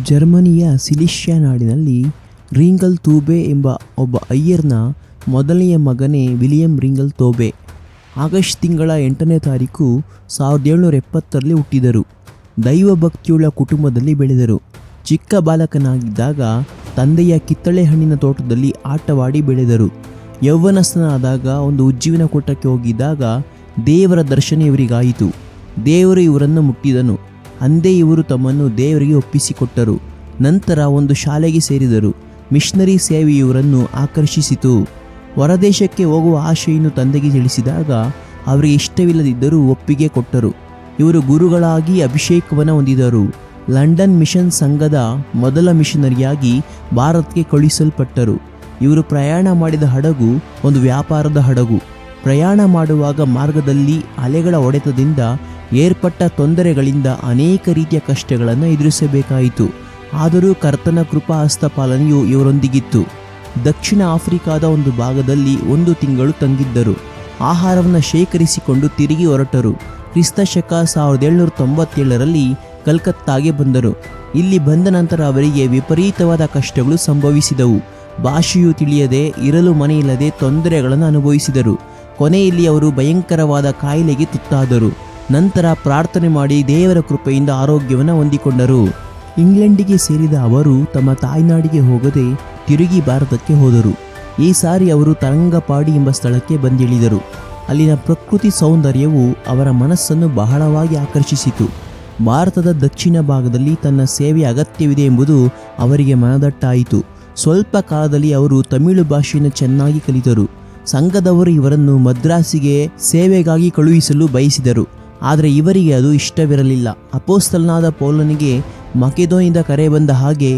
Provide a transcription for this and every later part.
ಜರ್ಮನಿಯ ಸಿಲಿಷ್ಯಾ ನಾಡಿನಲ್ಲಿ ರಿಂಗಲ್ ತೂಬೆ ಎಂಬ ಒಬ್ಬ ಅಯ್ಯರ್ನ ಮೊದಲನೆಯ ಮಗನೇ ವಿಲಿಯಂ ರಿಂಗಲ್ ತೋಬೆ. ಆಗಸ್ಟ್ ತಿಂಗಳ 8ನೇ ತಾರೀಕು 1770ರಲ್ಲಿ ಹುಟ್ಟಿದರು. ದೈವಭಕ್ತಿಯುಳ್ಳ ಕುಟುಂಬದಲ್ಲಿ ಬೆಳೆದರು. ಚಿಕ್ಕ ಬಾಲಕನಾಗಿದ್ದಾಗ ತಂದೆಯ ಕಿತ್ತಳೆ ಹಣ್ಣಿನ ತೋಟದಲ್ಲಿ ಆಟವಾಡಿ ಬೆಳೆದರು. ಯೌವನಸ್ಥನಾದಾಗ ಒಂದು ಉಜ್ಜೀವನ ಕೂಟಕ್ಕೆ ಹೋಗಿದ್ದಾಗ ದೇವರ ದರ್ಶನ ಇವರಿಗಾಯಿತು. ದೇವರು ಇವರನ್ನು ಮುಟ್ಟಿದನು. ಅಂದೇ ಇವರು ತಮ್ಮನ್ನು ದೇವರಿಗೆ ಒಪ್ಪಿಸಿಕೊಟ್ಟರು. ನಂತರ ಒಂದು ಶಾಲೆಗೆ ಸೇರಿದರು. ಮಿಷನರಿ ಸೇವೆ ಇವರನ್ನು ಆಕರ್ಷಿಸಿತು. ಹೊರದೇಶಕ್ಕೆ ಹೋಗುವ ಆಶೆಯನ್ನು ತಂದೆಗೆ ತಿಳಿಸಿದಾಗ ಅವರಿಗೆ ಇಷ್ಟವಿಲ್ಲದಿದ್ದರೂ ಒಪ್ಪಿಗೆ ಕೊಟ್ಟರು. ಇವರು ಗುರುಗಳಾಗಿ ಅಭಿಷೇಕವನ್ನು ಹೊಂದಿದರು. ಲಂಡನ್ ಮಿಷನ್ ಸಂಘದ ಮೊದಲ ಮಿಷನರಿಯಾಗಿ ಭಾರತಕ್ಕೆ ಕಳುಹಿಸಲ್ಪಟ್ಟರು. ಇವರು ಪ್ರಯಾಣ ಮಾಡಿದ ಹಡಗು ಒಂದು ವ್ಯಾಪಾರದ ಹಡಗು. ಪ್ರಯಾಣ ಮಾಡುವಾಗ ಮಾರ್ಗದಲ್ಲಿ ಅಲೆಗಳ ಹೊಡೆತದಿಂದ ಏರ್ಪಟ್ಟ ತೊಂದರೆಗಳಿಂದ ಅನೇಕ ರೀತಿಯ ಕಷ್ಟಗಳನ್ನು ಎದುರಿಸಬೇಕಾಯಿತು. ಆದರೂ ಕರ್ತನ ಕೃಪಾ ಹಸ್ತಪಾಲನೆಯು ಇವರೊಂದಿಗಿತ್ತು. ದಕ್ಷಿಣ ಆಫ್ರಿಕಾದ ಒಂದು ಭಾಗದಲ್ಲಿ 1 ತಿಂಗಳು ತಂಗಿದ್ದರು. ಆಹಾರವನ್ನು ಶೇಖರಿಸಿಕೊಂಡು ತಿರುಗಿ ಹೊರಟರು. ಕ್ರಿಸ್ತಶಕ 1797ರಲ್ಲಿ ಕಲ್ಕತ್ತಾಗೆ ಬಂದರು. ಇಲ್ಲಿ ಬಂದ ನಂತರ ಅವರಿಗೆ ವಿಪರೀತವಾದ ಕಷ್ಟಗಳು ಸಂಭವಿಸಿದವು. ಭಾಷೆಯು ತಿಳಿಯದೆ, ಇರಲು ಮನೆಯಿಲ್ಲದೆ ತೊಂದರೆಗಳನ್ನು ಅನುಭವಿಸಿದರು. ಕೊನೆಯಲ್ಲಿ ಅವರು ಭಯಂಕರವಾದ ಕಾಯಿಲೆಗೆ ತುತ್ತಾದರು. ನಂತರ ಪ್ರಾರ್ಥನೆ ಮಾಡಿ ದೇವರ ಕೃಪೆಯಿಂದ ಆರೋಗ್ಯವನ್ನು ಹೊಂದಿಕೊಂಡರು. ಇಂಗ್ಲೆಂಡಿಗೆ ಸೇರಿದ ಅವರು ತಮ್ಮ ತಾಯ್ನಾಡಿಗೆ ಹೋಗದೆ ತಿರುಗಿ ಭಾರತಕ್ಕೆ ಹೋದರು. ಈ ಸಾರಿ ಅವರು ತರಂಗಪಾಡಿ ಎಂಬ ಸ್ಥಳಕ್ಕೆ ಬಂದಿಳಿದರು. ಅಲ್ಲಿನ ಪ್ರಕೃತಿ ಸೌಂದರ್ಯವು ಅವರ ಮನಸ್ಸನ್ನು ಬಹಳವಾಗಿ ಆಕರ್ಷಿಸಿತು. ಭಾರತದ ದಕ್ಷಿಣ ಭಾಗದಲ್ಲಿ ತನ್ನ ಸೇವೆಯ ಅಗತ್ಯವಿದೆ ಎಂಬುದು ಅವರಿಗೆ ಮನದಟ್ಟಾಯಿತು. ಸ್ವಲ್ಪ ಕಾಲದಲ್ಲಿ ಅವರು ತಮಿಳು ಭಾಷೆಯನ್ನು ಚೆನ್ನಾಗಿ ಕಲಿತರು. ಸಂಘದವರು ಇವರನ್ನು ಮದ್ರಾಸಿಗೆ ಸೇವೆಗಾಗಿ ಕಳುಹಿಸಲು ಬಯಸಿದರು. ಆದರೆ ಇವರಿಗೆ ಅದು ಇಷ್ಟವಿರಲಿಲ್ಲ. ಅಪೋಸ್ತಲನಾದ ಪೌಲನಿಗೆ ಮಕೆದೋನಿಂದ ಕರೆ ಬಂದ ಹಾಗೆ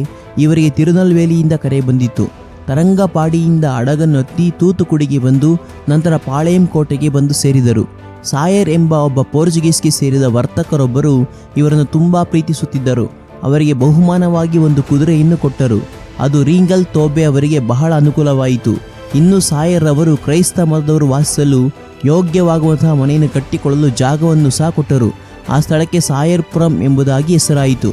ಇವರಿಗೆ ತಿರುನಲ್ವೇಲಿಯಿಂದ ಕರೆ ಬಂದಿತ್ತು. ತರಂಗಪಾಡಿಯಿಂದ ಹಡಗನ್ನು ಹತ್ತಿ ತೂತುಕುಡಿಗೆ ಬಂದು ನಂತರ ಪಾಳೆಯಂ ಕೋಟೆಗೆ ಬಂದು ಸೇರಿದರು. ಸಾಯರ್ ಎಂಬ ಒಬ್ಬ ಪೋರ್ಚುಗೀಸ್ಗೆ ಸೇರಿದ ವರ್ತಕರೊಬ್ಬರು ಇವರನ್ನು ತುಂಬ ಪ್ರೀತಿಸುತ್ತಿದ್ದರು. ಅವರಿಗೆ ಬಹುಮಾನವಾಗಿ ಒಂದು ಕುದುರೆಯನ್ನು ಕೊಟ್ಟರು. ಅದು ರಿಂಗಲ್ ತೋಬೆ ಅವರಿಗೆ ಬಹಳ ಅನುಕೂಲವಾಯಿತು. ಇನ್ನು ಸಾಯರ್ ಅವರು ಕ್ರೈಸ್ತ ಮತದವರು ವಾಸಿಸಲು ಯೋಗ್ಯವಾಗುವಂತಹ ಮನೆಯನ್ನು ಕಟ್ಟಿಕೊಳ್ಳಲು ಜಾಗವನ್ನು ಸಹ ಕೊಟ್ಟರು. ಆ ಸ್ಥಳಕ್ಕೆ ಸಾಯರ್ಪುರಂ ಎಂಬುದಾಗಿ ಹೆಸರಾಯಿತು.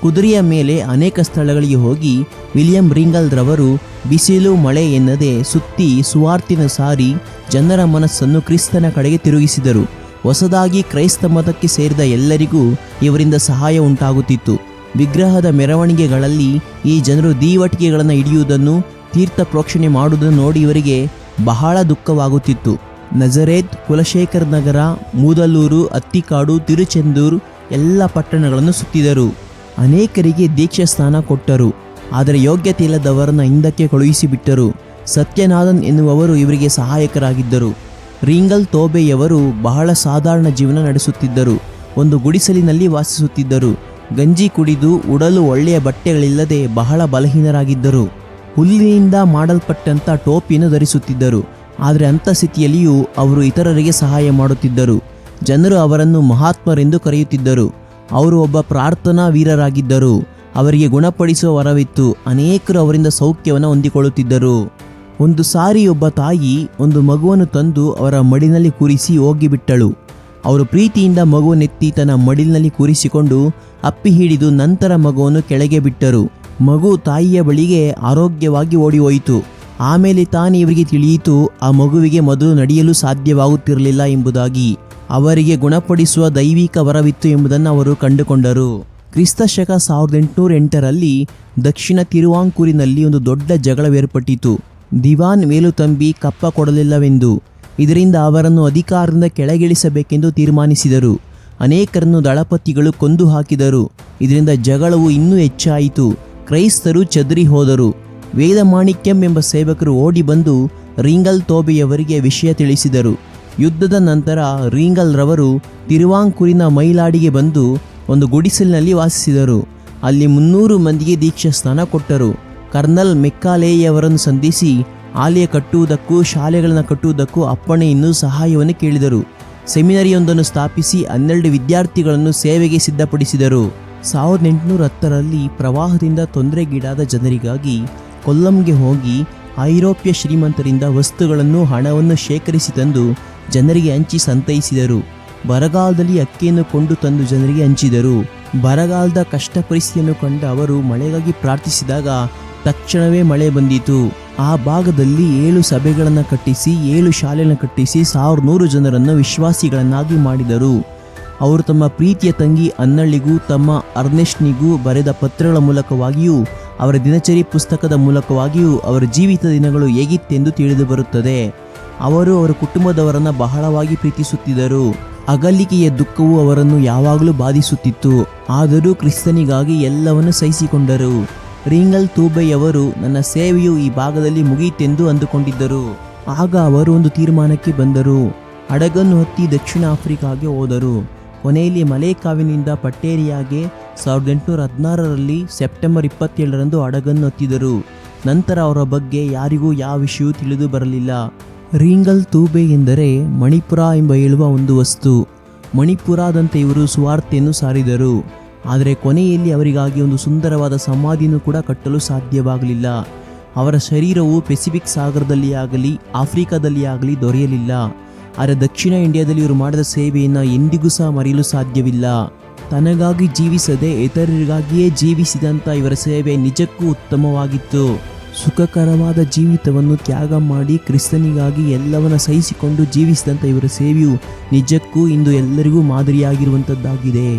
ಕುದುರೆಯ ಮೇಲೆ ಅನೇಕ ಸ್ಥಳಗಳಿಗೆ ಹೋಗಿ ವಿಲಿಯಂ ರಿಂಗಲ್ ರವರು ಬಿಸಿಲು ಮಳೆ ಎನ್ನದೆ ಸುತ್ತಿ ಸುವಾರ್ತಿನ ಸಾರಿ ಜನರ ಮನಸ್ಸನ್ನು ಕ್ರಿಸ್ತನ ಕಡೆಗೆ ತಿರುಗಿಸಿದರು. ಹೊಸದಾಗಿ ಕ್ರೈಸ್ತ ಮತಕ್ಕೆ ಸೇರಿದ ಎಲ್ಲರಿಗೂ ಇವರಿಂದ ಸಹಾಯ ಉಂಟಾಗುತ್ತಿತ್ತು. ವಿಗ್ರಹದ ಮೆರವಣಿಗೆಗಳಲ್ಲಿ ಈ ಜನರು ದೀವಟಿಕೆಗಳನ್ನು ಹಿಡಿಯುವುದನ್ನು, ತೀರ್ಥ ಪ್ರೋಕ್ಷಣೆ ಮಾಡುವುದನ್ನು ನೋಡಿ ಇವರಿಗೆ ಬಹಳ ದುಃಖವಾಗುತ್ತಿತ್ತು. ನಜರೇತ್, ಕುಲಶೇಖರ ನಗರ, ಮೂದಲೂರು, ಅತ್ತಿಕಾಡು, ತಿರುಚೆಂದೂರು ಎಲ್ಲ ಪಟ್ಟಣಗಳನ್ನು ಸುತ್ತಿದರು. ಅನೇಕರಿಗೆ ದೀಕ್ಷಾ ಸ್ನಾನ ಕೊಟ್ಟರು. ಆದರೆ ಯೋಗ್ಯತೆ ಇಲ್ಲದವರನ್ನು ಹಿಂದಕ್ಕೆ ಕಳುಹಿಸಿಬಿಟ್ಟರು. ಸತ್ಯನಾಥನ್ ಎನ್ನುವವರು ಇವರಿಗೆ ಸಹಾಯಕರಾಗಿದ್ದರು. ರಿಂಗಲ್ ತೋಬೆಯವರು ಬಹಳ ಸಾಧಾರಣ ಜೀವನ ನಡೆಸುತ್ತಿದ್ದರು. ಒಂದು ಗುಡಿಸಲಿನಲ್ಲಿ ವಾಸಿಸುತ್ತಿದ್ದರು. ಗಂಜಿ ಕುಡಿದು ಉಡಲು ಒಳ್ಳೆಯ ಬಟ್ಟೆಗಳಿಲ್ಲದೆ ಬಹಳ ಬಲಹೀನರಾಗಿದ್ದರು. ಹುಲ್ಲಿನಿಂದ ಮಾಡಲ್ಪಟ್ಟಂಥ ಟೋಪಿಯನ್ನು ಧರಿಸುತ್ತಿದ್ದರು. ಆದರೆ ಅಂಥ ಸ್ಥಿತಿಯಲ್ಲಿಯೂ ಅವರು ಇತರರಿಗೆ ಸಹಾಯ ಮಾಡುತ್ತಿದ್ದರು. ಜನರು ಅವರನ್ನು ಮಹಾತ್ಮರೆಂದು ಕರೆಯುತ್ತಿದ್ದರು. ಅವರು ಒಬ್ಬ ಪ್ರಾರ್ಥನಾ ವೀರರಾಗಿದ್ದರು. ಅವರಿಗೆ ಗುಣಪಡಿಸುವ ವರವಿತ್ತು. ಅನೇಕರು ಅವರಿಂದ ಸೌಖ್ಯವನ್ನು ಹೊಂದಿಕೊಳ್ಳುತ್ತಿದ್ದರು. ಒಂದು ಸಾರಿ ಒಬ್ಬ ತಾಯಿ ಒಂದು ಮಗುವನ್ನು ತಂದು ಅವರ ಮಡಿಲಿನಲ್ಲಿ ಕೂರಿಸಿ ಹೋಗಿಬಿಟ್ಟಳು. ಅವರು ಪ್ರೀತಿಯಿಂದ ಮಗುವನ್ನೆತ್ತಿ ತನ್ನ ಮಡಿಲಿನಲ್ಲಿ ಕೂರಿಸಿಕೊಂಡು ಅಪ್ಪಿ ಹಿಡಿದು ನಂತರ ಮಗುವನ್ನು ಕೆಳಗೆ ಬಿಟ್ಟರು. ಮಗು ತಾಯಿಯ ಬಳಿಗೆ ಆರೋಗ್ಯವಾಗಿ ಓಡಿ ಹೋಯಿತು. ಆಮೇಲೆ ತಾನೇ ಇವರಿಗೆ ತಿಳಿಯಿತು ಆ ಮಗುವಿಗೆ ಮೊದಲು ನಡೆಯಲು ಸಾಧ್ಯವಾಗುತ್ತಿರಲಿಲ್ಲ ಎಂಬುದಾಗಿ. ಅವರಿಗೆ ಗುಣಪಡಿಸುವ ದೈವಿಕ ವರವಿತ್ತು ಎಂಬುದನ್ನು ಅವರು ಕಂಡುಕೊಂಡರು. ಕ್ರಿಸ್ತಶಕ 1808ರಲ್ಲಿ ದಕ್ಷಿಣ ತಿರುವಾಂಕೂರಿನಲ್ಲಿ ಒಂದು ದೊಡ್ಡ ಜಗಳವೇರ್ಪಟ್ಟಿತು. ದಿವಾನ್ ಮೇಲುತಂಬಿ ಕಪ್ಪ ಕೊಡಲಿಲ್ಲವೆಂದು. ಇದರಿಂದ ಅವರನ್ನು ಅಧಿಕಾರದಿಂದ ಕೆಳಗಿಳಿಸಬೇಕೆಂದು ತೀರ್ಮಾನಿಸಿದರು. ಅನೇಕರನ್ನು ದಳಪತಿಗಳು ಕೊಂದು ಹಾಕಿದರು. ಇದರಿಂದ ಜಗಳವು ಇನ್ನೂ ಹೆಚ್ಚಾಯಿತು. ಕ್ರೈಸ್ತರು ಚದರಿ ಹೋದರು. ವೇದಮಾಣಿಕ್ಯಂ ಎಂಬ ಸೇವಕರು ಓಡಿ ಬಂದು ರಿಂಗಲ್ ತೋಬೆಯವರಿಗೆ ವಿಷಯ ತಿಳಿಸಿದರು. ಯುದ್ಧದ ನಂತರ ರಿಂಗಲ್ ರವರು ತಿರುವಾಂಕೂರಿನ ಮೈಲಾಡಿಗೆ ಬಂದು ಒಂದು ಗುಡಿಸಲಿನಲ್ಲಿ ವಾಸಿಸಿದರು. ಅಲ್ಲಿ 300 ಮಂದಿಗೆ ದೀಕ್ಷಾ ಸ್ನಾನ ಕೊಟ್ಟರು. ಕರ್ನಲ್ ಮೆಕ್ಕಾಲೇಯವರನ್ನು ಸಂಧಿಸಿ ಆಲಯ ಕಟ್ಟುವುದಕ್ಕೂ ಶಾಲೆಗಳನ್ನು ಕಟ್ಟುವುದಕ್ಕೂ ಅಪ್ಪಣೆಯನ್ನು ಸಹಾಯವನ್ನು ಕೇಳಿದರು. ಸೆಮಿನರಿಯೊಂದನ್ನು ಸ್ಥಾಪಿಸಿ 12 ವಿದ್ಯಾರ್ಥಿಗಳನ್ನು ಸೇವೆಗೆ ಸಿದ್ಧಪಡಿಸಿದರು. 1810ರಲ್ಲಿ ಪ್ರವಾಹದಿಂದ ತೊಂದರೆಗೀಡಾದ ಜನರಿಗಾಗಿ ಕೊಲ್ಲಂಗೆ ಹೋಗಿ ಐರೋಪ್ಯ ಶ್ರೀಮಂತರಿಂದ ವಸ್ತುಗಳನ್ನು, ಹಣವನ್ನು ಶೇಖರಿಸಿ ತಂದು ಜನರಿಗೆ ಹಂಚಿ ಸಂತೈಸಿದರು. ಬರಗಾಲದಲ್ಲಿ ಅಕ್ಕಿಯನ್ನು ಕೊಂಡು ತಂದು ಜನರಿಗೆ ಹಂಚಿದರು. ಬರಗಾಲದ ಕಷ್ಟ ಪರಿಸ್ಥಿತಿಯನ್ನು ಕಂಡ ಅವರು ಮಳೆಗಾಗಿ ಪ್ರಾರ್ಥಿಸಿದಾಗ ತಕ್ಷಣವೇ ಮಳೆ ಬಂದಿತು. ಆ ಭಾಗದಲ್ಲಿ 7 ಸಭೆಗಳನ್ನು ಕಟ್ಟಿಸಿ 7 ಶಾಲೆಯನ್ನು ಕಟ್ಟಿಸಿ 1100 ಜನರನ್ನು ವಿಶ್ವಾಸಿಗಳನ್ನಾಗಿ ಮಾಡಿದರು. ಅವರು ತಮ್ಮ ಪ್ರೀತಿಯ ತಂಗಿ ಅನ್ನಳ್ಳಿಗೂ ತಮ್ಮ ಅರ್ನೆಸ್ಟ್ನಿಗೂ ಬರೆದ ಪತ್ರಗಳ ಮೂಲಕವಾಗಿಯೂ ಅವರ ದಿನಚರಿ ಪುಸ್ತಕದ ಮೂಲಕವಾಗಿಯೂ ಅವರ ಜೀವಿತ ದಿನಗಳು ಹೇಗಿತ್ತೆಂದು ತಿಳಿದು ಬರುತ್ತದೆ. ಅವರು ಅವರ ಕುಟುಂಬದವರನ್ನು ಬಹಳವಾಗಿ ಪ್ರೀತಿಸುತ್ತಿದ್ದರು. ಅಗಲಿಕೆಯ ದುಃಖವು ಅವರನ್ನು ಯಾವಾಗಲೂ ಬಾಧಿಸುತ್ತಿತ್ತು. ಆದರೂ ಕ್ರಿಸ್ತನಿಗಾಗಿ ಎಲ್ಲವನ್ನು ಸಹಿಸಿಕೊಂಡರು. ರಿಂಗಲ್ ತೂಬೆಯವರು ನನ್ನ ಸೇವೆಯು ಈ ಭಾಗದಲ್ಲಿ ಮುಗಿಯಿತೆಂದು ಅಂದುಕೊಂಡಿದ್ದರು. ಆಗ ಅವರು ಒಂದು ತೀರ್ಮಾನಕ್ಕೆ ಬಂದರು. ಹಡಗನ್ನು ಹತ್ತಿ ದಕ್ಷಿಣ ಆಫ್ರಿಕಾಗೆ ಹೋದರು. ಕೊನೆಯಲ್ಲಿ ಮಲೇಕಾವಿನಿಂದ ಪಟ್ಟೇರಿಯಾಗೆ 1816ರಲ್ಲಿ ಸೆಪ್ಟೆಂಬರ್ 27ರಂದು ಹಡಗನ್ನು ಹತ್ತಿದರು. ನಂತರ ಅವರ ಬಗ್ಗೆ ಯಾರಿಗೂ ಯಾವ ವಿಷಯವೂ ತಿಳಿದು ಬರಲಿಲ್ಲ. ರಿಂಗಲ್ ತೂಬೆ ಎಂದರೆ ಮಣಿಪುರ ಎಂಬ ಹೇಳುವ ಒಂದು ವಸ್ತು. ಮಣಿಪುರದಂತೆ ಇವರು ಸುವಾರ್ತೆಯನ್ನು ಸಾರಿದರು. ಆದರೆ ಕೊನೆಯಲ್ಲಿ ಅವರಿಗಾಗಿ ಒಂದು ಸುಂದರವಾದ ಸಮಾಧಿಯನ್ನು ಕೂಡ ಕಟ್ಟಲು ಸಾಧ್ಯವಾಗಲಿಲ್ಲ. ಅವರ ಶರೀರವು ಪೆಸಿಫಿಕ್ ಸಾಗರದಲ್ಲಿ ಆಗಲಿ ಆಫ್ರಿಕಾದಲ್ಲಿ ಆಗಲಿ ದೊರೆಯಲಿಲ್ಲ. ಆದರೆ ದಕ್ಷಿಣ ಇಂಡಿಯಾದಲ್ಲಿ ಇವರು ಮಾಡಿದ ಸೇವೆಯನ್ನು ಎಂದಿಗೂ ಸಹ ಮರೆಯಲು ಸಾಧ್ಯವಿಲ್ಲ. ತನಗಾಗಿ ಜೀವಿಸದೆ ಇತರರಿಗಾಗಿಯೇ ಜೀವಿಸಿದಂಥ ಇವರ ಸೇವೆ ನಿಜಕ್ಕೂ ಉತ್ತಮವಾಗಿತ್ತು. ಸುಖಕರವಾದ ಜೀವಿತವನ್ನು ತ್ಯಾಗ ಮಾಡಿ ಕ್ರಿಸ್ತನಿಗಾಗಿ ಎಲ್ಲವನ್ನ ಸಹಿಸಿಕೊಂಡು ಜೀವಿಸಿದಂಥ ಇವರ ಸೇವೆಯು ನಿಜಕ್ಕೂ ಇಂದು ಎಲ್ಲರಿಗೂ ಮಾದರಿಯಾಗಿರುವಂಥದ್ದಾಗಿದೆ.